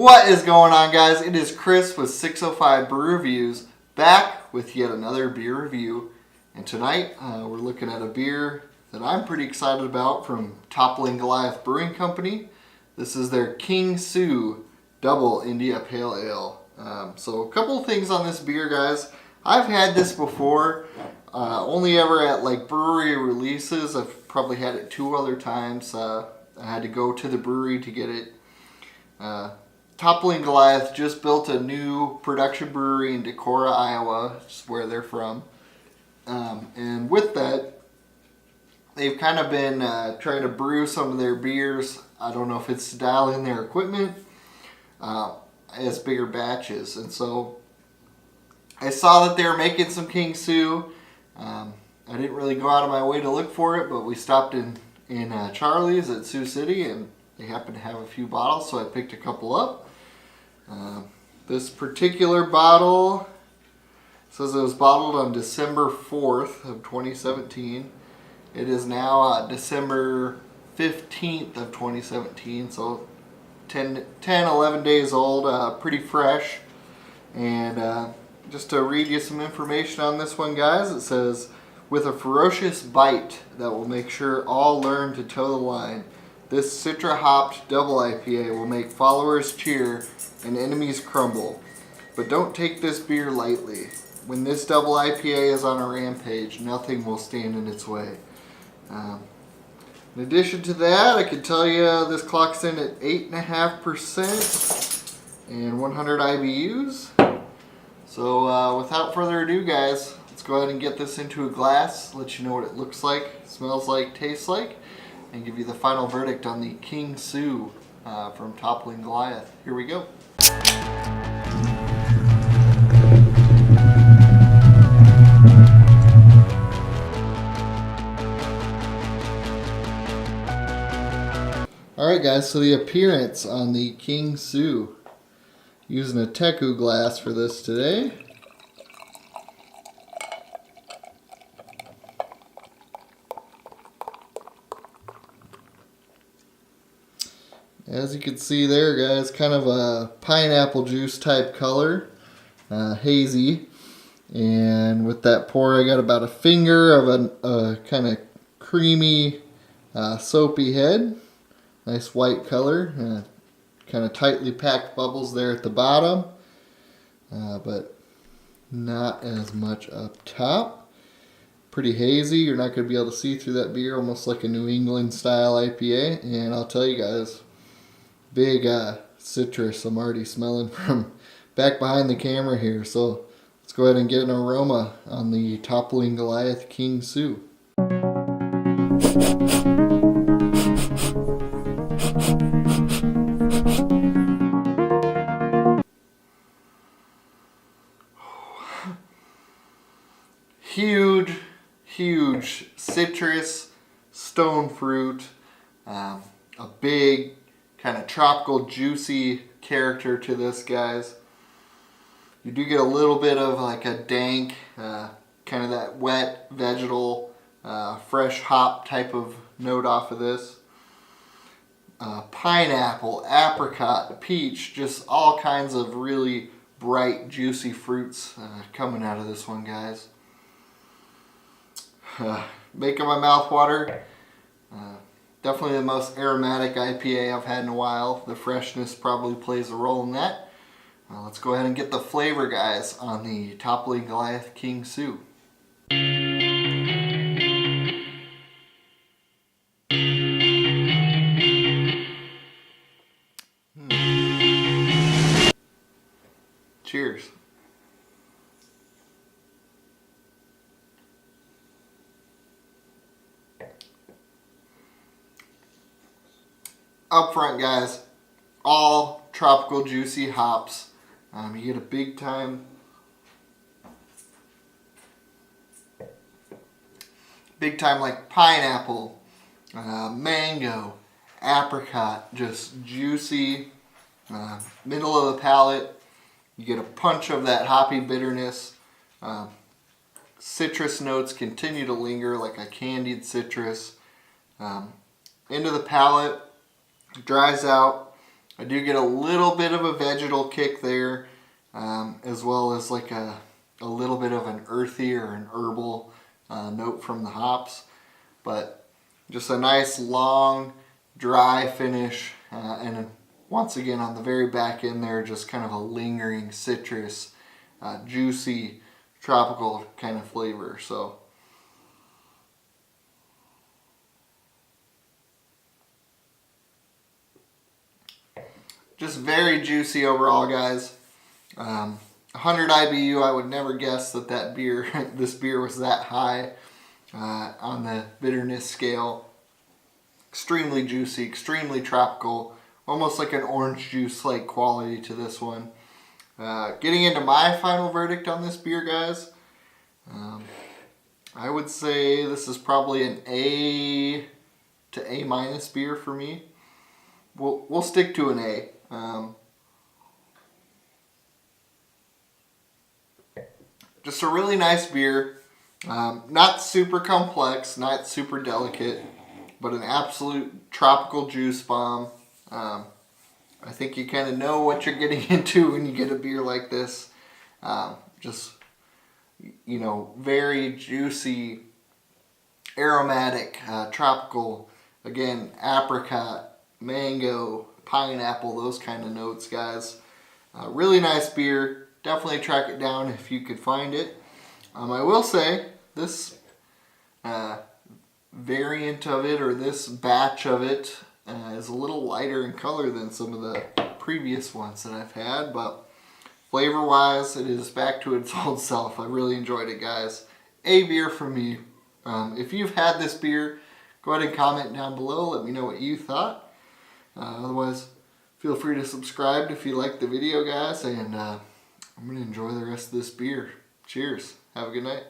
What is going on, guys? It is Chris with 605 Brew Reviews, back with yet another beer review. And tonight we're looking at a beer that I'm pretty excited about from Toppling Goliath Brewing Company. This is their King Sue Double India Pale Ale. So a couple of things on this beer, guys. I've had this before, only ever at like brewery releases. I've probably had it 2 other times. I had to go to the brewery to get it. Toppling Goliath just built a new production brewery in Decorah, Iowa, which is where they're from. And with that, they've kind of been trying to brew some of their beers. I don't know if it's to dial in their equipment as bigger batches. And so I saw that they were making some King Sue. I didn't really go out of my way to look for it, but we stopped in Charlie's at Sioux City, and they happened to have a few bottles, so I picked a couple up. This particular bottle says it was bottled on December 4th of 2017. It is now December 15th of 2017, so 11 days old, pretty fresh. And just to read you some information on this one, guys, it says, with a ferocious bite that will make sure all learn to toe the line, this Citra Hopped Double IPA will make followers cheer and enemies crumble. But don't take this beer lightly. When this double IPA is on a rampage, nothing will stand in its way. In addition to that, I can tell you this clocks in at 8.5% and 100 IBUs. So without further ado, guys, let's go ahead and get this into a glass, let you know what it looks like, smells like, tastes like, and give you the final verdict on the King Sue from Toppling Goliath. Here we go. Alright guys, so the appearance on the King Sue. Using a Teku glass for this today. As you can see there, guys, kind of a pineapple juice type color, hazy. And with that pour, I got about a finger of a kind of creamy, soapy head. Nice white color, kind of tightly packed bubbles there at the bottom, but not as much up top. Pretty hazy. You're not going to be able to see through that beer, almost like a New England style IPA. And I'll tell you guys, big citrus I'm already smelling from back behind the camera here. So let's go ahead and get an aroma on the Toppling Goliath King Sue. Huge citrus, stone fruit, a big kind of tropical juicy character to this, guys. You do get a little bit of like a dank, kind of that wet vegetal, fresh hop type of note off of this. Pineapple, apricot, peach, just all kinds of really bright juicy fruits coming out of this one, guys. Making my mouth water. Definitely the most aromatic IPA I've had in a while. The freshness probably plays a role in that. Let's go ahead and get the flavor, guys, on the Toppling Goliath King Sue. Cheers. Up front, guys, all tropical juicy hops. You get a big time like pineapple, mango, apricot, just juicy, middle of the palate. You get a punch of that hoppy bitterness. Citrus notes continue to linger like a candied citrus. Into the palate, dries out, I do get a little bit of a vegetal kick there, as well as like a little bit of an earthy or an herbal note from the hops. But just a nice long dry finish, and once again on the very back end there, just kind of a lingering citrus, juicy, tropical kind of flavor. So just very juicy overall, guys. 100 IBU, I would never guess that this beer was that high on the bitterness scale. Extremely juicy, extremely tropical, almost like an orange juice like quality to this one. Getting into my final verdict on this beer, guys, I would say this is probably an A to A minus beer for me. We'll stick to an A. Just a really nice beer, not super complex, not super delicate, but an absolute tropical juice bomb. I think you kind of know what you're getting into when you get a beer like this. Just, you know, very juicy, aromatic, tropical, again, apricot, mango, pineapple, those kind of notes, guys. Really nice beer. Definitely track it down if you could find it. I will say this variant of it, or this batch of it, is a little lighter in color than some of the previous ones that I've had, but flavor wise it is back to its old self. I really enjoyed it, guys. A beer for me. If you've had this beer, go ahead and comment down below. Let me know what you thought. Otherwise, feel free to subscribe if you liked the video, guys, and I'm going to enjoy the rest of this beer. Cheers. Have a good night.